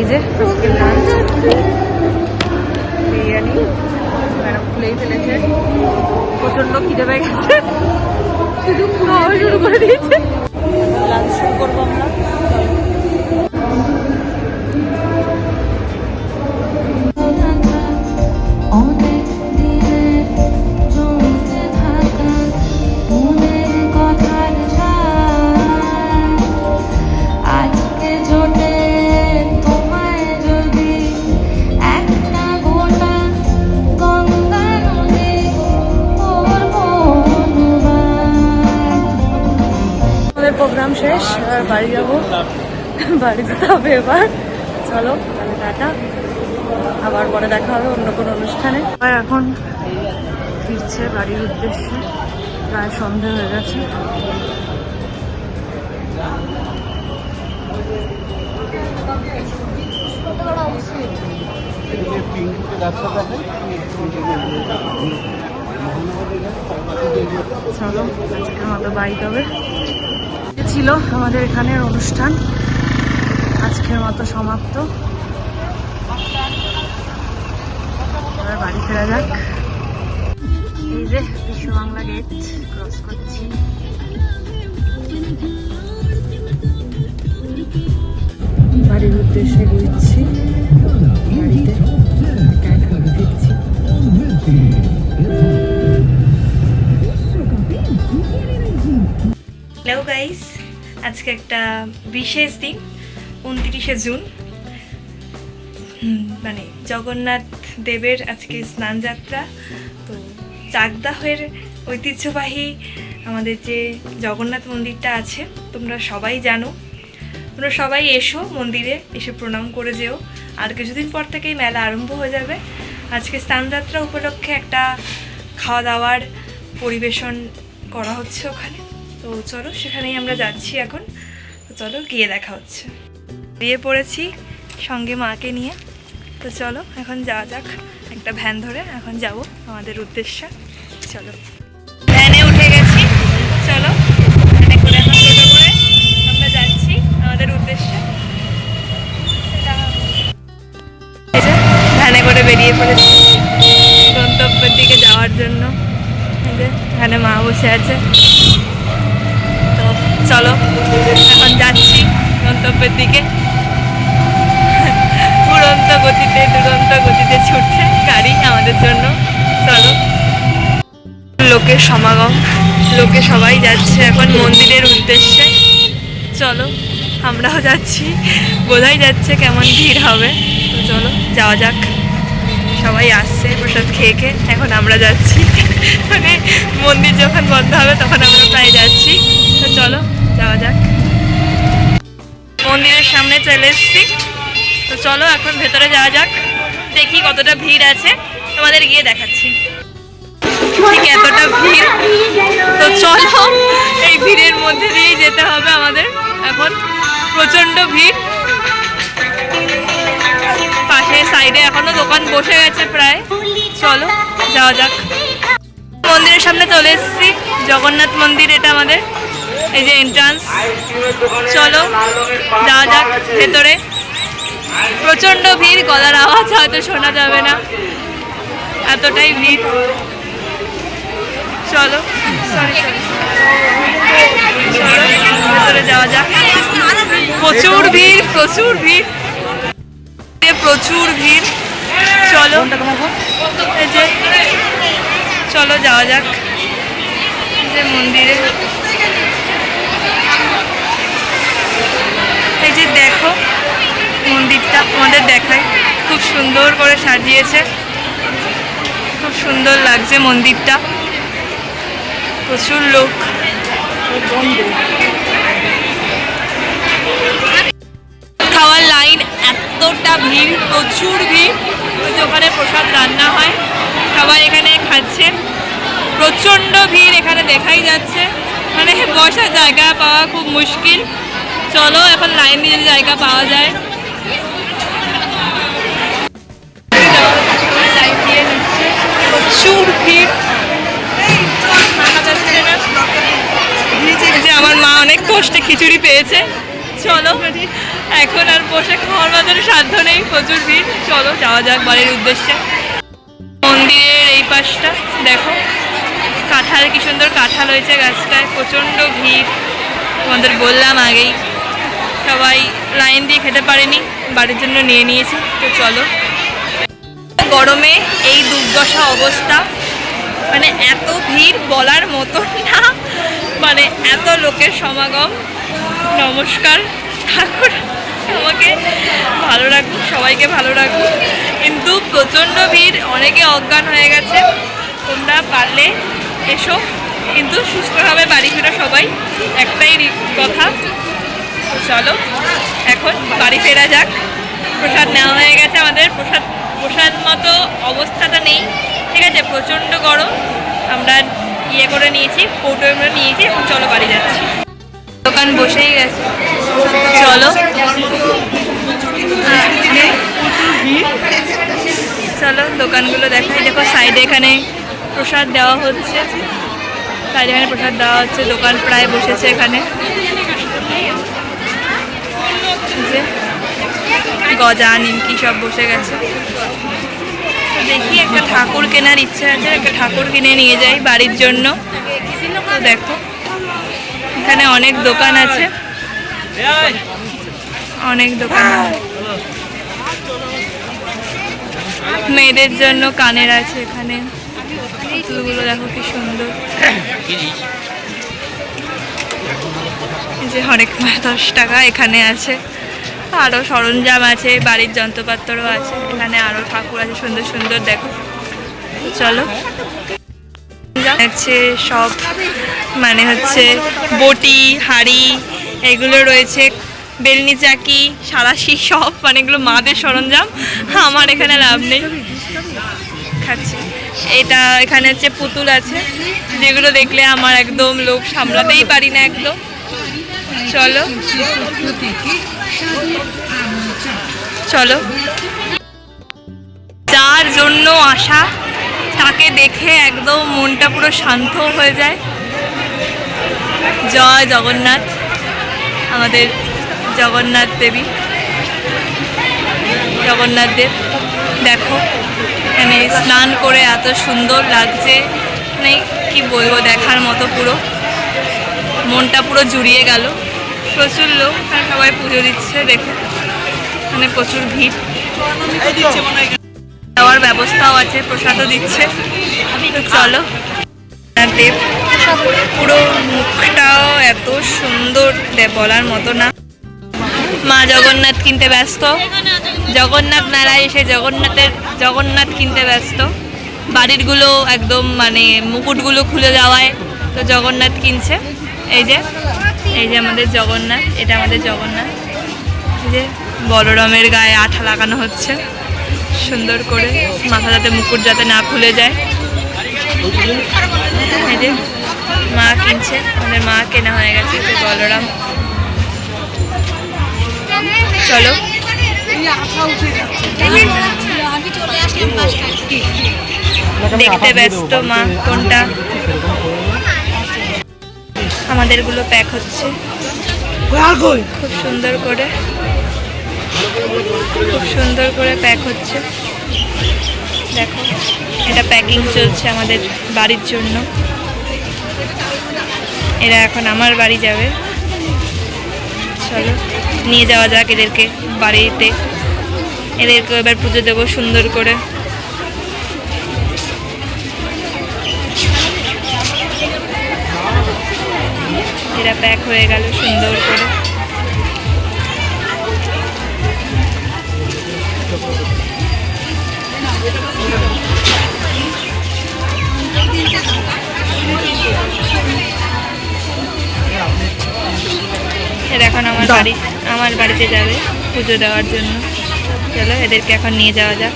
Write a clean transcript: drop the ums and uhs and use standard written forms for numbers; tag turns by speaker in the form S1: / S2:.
S1: যে বিরিয়ানি ম্যাডাম খুলেই ফেলেছে, প্রচন্ড খিদে পেয়ে গেছে, শুধু খাওয়া শুরু করে দিয়েছে। লাঞ্চ শুরু করবো আমরা। প্রোগ্রাম শেষ, এবার বাড়ি যাবো, বাড়ি যেতে হবে এবার। চলো তাহলে টাটা, আবার পরে দেখা হবে অন্য কোনো অনুষ্ঠানে। আর এখন ফিরছে বাড়ির উদ্দেশ্যে, প্রায় সন্ধে হয়ে গেছে। চলো আজকের মতো বাই তবে। ছিল আমাদের এখানের অনুষ্ঠান, আজকের মতো সমাপ্ত। এবার বাড়ি ফেরা যাক। এই যে বিশ্ব বাংলা গেট ক্রস করছি। বাড়ির উদ্দেশ্যে ঘুরছি, বাড়িতে ফিরছি। হ্যালো গাইস, আজকে একটা বিশেষ দিন, 29শে জুন, মানে জগন্নাথ দেবের আজকে স্নান যাত্রা। তো চাকদাহের ঐতিহ্যবাহী আমাদের যে জগন্নাথ মন্দিরটা আছে, তোমরা সবাই জানো, তোমরা সবাই এসো মন্দিরে, এসে প্রণাম করে যেও। আর কিছুদিন পর থেকেই মেলা আরম্ভ হয়ে যাবে। আজকে স্নানযাত্রা উপলক্ষে একটা খাওয়া দাওয়ার পরিবেশন করা হচ্ছে ওখানে। তো চলো সেখানেই আমরা যাচ্ছি এখন। তো চলো গিয়ে দেখা হচ্ছে। বেরিয়ে পড়েছি সঙ্গে মাকে নিয়ে। তো চলো এখন যাওয়া যাক, একটা ভ্যান ধরে এখন যাব আমাদের উদ্দেশ্যে। চলো ভ্যানে উঠে গেছি, চলো ভ্যানে করে এখন টোটো করে আমরা যাচ্ছি আমাদের উদ্দেশ্যে। ভ্যানে করে বেরিয়ে পড়েছি গন্তব্যের দিকে যাওয়ার জন্য। এখানে মা বসে আছে। তো চলো এখন যাচ্ছি গন্তব্যের দিকে। দুরন্ত গতিতে ছুটছে গাড়ি আমাদের জন্য। চলো, লোকের সমাগম, লোকে সবাই যাচ্ছে এখন মন্দিরের উদ্দেশ্যে। চলো আমরাও যাচ্ছি, বোঝাই যাচ্ছে কেমন ভিড় হবে। তো চলো যাওয়া যাক। সবাই আসছে প্রসাদ খেয়ে খেয়ে, এখন আমরা যাচ্ছি। মানে মন্দির যখন বন্ধ হবে তখন আমরা প্রায় যাচ্ছি। তো চলো যাওয়া যাক। মন্দিরের সামনে চলে এসেছি। তো চলো এখন ভেতরে যাওয়া যাক, দেখি কতটা ভিড় আছে, তোমাদের গিয়ে দেখাচ্ছি ঠিক এতটা ভিড়। তো চলো এই ভিড়ের মধ্যে দিয়েই যেতে হবে আমাদের। এখন প্রচণ্ড ভিড়, পাশে সাইডে এখনো দোকান বসে গেছে প্রায়। চলো যাওয়া যাক। মন্দিরের সামনে চলে এসেছি, জগন্নাথ মন্দির এটা আমাদের, এই যে এন্ট্রান্স। চলো যাওয়া যাক ভেতরে। প্রচণ্ড ভিড়, গলার আওয়াজ হয়তো শোনা যাবে না, এতটাই ভিড়। চলো চলো ভেতরে যাওয়া যাক। প্রচুর ভিড়, প্রচুর ভিড়, প্রচুর ভিড়। চলো এই যে চলো যাওয়া যাক যে মন্দিরে। এই যে দেখো মন্দিরটা, আমাদের দেখায়, খুব সুন্দর করে সাজিয়েছে, খুব সুন্দর লাগছে মন্দিরটা। প্রচুর লোক, খাওয়ার লাইন, এতটা ভিড়, প্রচুর ভিড়। ওখানে প্রসাদ রান্না হয়, সবাই এখানে খাচ্ছে। প্রচণ্ড ভিড় এখানে দেখাই যাচ্ছে, মানে বসার জায়গা পাওয়া খুব মুশকিল। চলো এখন লাইন দিয়ে জায়গা পাওয়া যায়। লাইন দিয়ে নিচ্ছে, প্রচুর ভিড়। যে আমার মা অনেক কষ্টে খিচুড়ি পেয়েছে। চলো এখন আর বসে খাওয়ার মতন সাধ্য প্রচুর ভিড়। চলো যাওয়া যাক বাড়ির উদ্দেশ্যে। মন্দিরের এই পাশটা দেখো, কাঁঠাল, কি সুন্দর কাঁঠাল হয়েছে গাছটায়। প্রচণ্ড ভিড়, তোমাদের বললাম আগেই। সবাই লাইন দিয়ে খেতে পারেনি, বাড়ির জন্য নিয়ে নিয়েছে। তো চলো, গরমে এই দুর্দশা অবস্থা, মানে এত ভিড় বলার মতো না, মানে এত লোকের সমাগম। নমস্কার ঠাকুর আমাকে ভালো রাখুক, সবাইকে ভালো রাখুক। কিন্তু প্রচণ্ড ভিড়, অনেকে অজ্ঞান হয়ে গেছে। তোমরা পারলে এসো, কিন্তু সুস্থভাবে বাড়ি ফেরো সবাই, একটাই কথা। চলো এখন বাড়ি ফেরা যাক। প্রসাদ নেওয়া হয়ে গেছে আমাদের। প্রসাদ মতো অবস্থাটা নেই, ঠিক আছে, প্রচণ্ড গরম। আমরা ইয়ে করে নিয়েছি, কৌটো করে নিয়েছি। এখন চলো বাড়ি যাচ্ছি। দোকান বসেই গেছে, চলো চলো দোকানগুলো দেখাই। দেখো সাইডে এখানে প্রসাদ দেওয়া হচ্ছে, সাইডে এখানে প্রসাদ দেওয়া হচ্ছে। দোকান প্রায় বসেছে এখানে, যে গজা নিমকি সব বসে গেছে। তো দেখি একটা ঠাকুর কেনার ইচ্ছা আছে, একটা ঠাকুর কিনে নিয়ে যাই বাড়ির জন্য। তো দেখো এখানে অনেক দোকান আছে, অনেক দোকান। মেয়েদের জন্য কানের আছে এখানে, পুতুলগুলো দেখো কি সুন্দর। যে হরেক মাস 10 টাকা এখানে আছে। আরও সরঞ্জাম আছে, বাড়ির যন্ত্রপাত্রও আছে এখানে। আরও ঠাকুর আছে সুন্দর সুন্দর, দেখো। চলো আছে সব, মানে হচ্ছে বটি, হাঁড়ি এগুলো রয়েছে, বেলনি চাকি, সারাশি সব, মানে এগুলো মাদের সরঞ্জাম। আমার এখানে লাভ নেই, খাচ্ছি। এটা এখানে হচ্ছে পুতুল আছে, যেগুলো দেখলে আমার একদম লোক সামলাতেই পারি না একদম। চলো চলো, যার জন্য আসা তাকে দেখে একদম মনটা পুরো শান্ত হয়ে যায়। জয় জগন্নাথ, আমাদের জগন্নাথ দেবী, জগন্নাথ দেব। দেখো এখানে স্নান করে এত সুন্দর লাগছে, মানে কি বলবো, দেখার মতো। পুরো মনটা পুরো জুড়িয়ে গেল। প্রচুর লোক, সবাই পুজো দিচ্ছে। দেখো মানে প্রচুর ভিড়। দেওয়ার ব্যবস্থাও আছে, প্রসাদও দিচ্ছে। তো চলো, দেব পুরো মুখটাও এত সুন্দর, বলার মতো না। মা জগন্নাথ কিনতে ব্যস্ত, জগন্নাথ মেলায় এসে জগন্নাথ কিনতে ব্যস্ত। বাড়িরগুলো একদম মানে মুকুটগুলো খুলে যাওয়ায় তো জগন্নাথ কিনছে। এই যে আমাদের জগন্নাথ, এটা আমাদের জগন্নাথ। এই যে বলরামের গায়ে আঠা লাগানো হচ্ছে সুন্দর করে, মাথা যাতে মুকুট যাতে না খুলে যায়। এই যে মা কিনছে, আমাদের মা কেনা হয়ে গেছে। যে বলরাম, চলো দেখতে ব্যস্ত মা কোনটা। আমাদেরগুলো প্যাক হচ্ছে খুব সুন্দর করে, খুব সুন্দর করে প্যাক হচ্ছে। দেখো এটা প্যাকিং চলছে আমাদের বাড়ির জন্য। এরা এখন আমার বাড়ি যাবে। চলো নিয়ে যাওয়া যাক এদেরকে বাড়িতে। এদেরকে এবার পুজো দেবো সুন্দর করে। এরা প্যাক হয়ে গেল সুন্দর করে। এরা এখন আমার বাড়িতে যাবে পুজো দেওয়ার জন্য। চলো এদেরকে এখন নিয়ে যাওয়া যাক।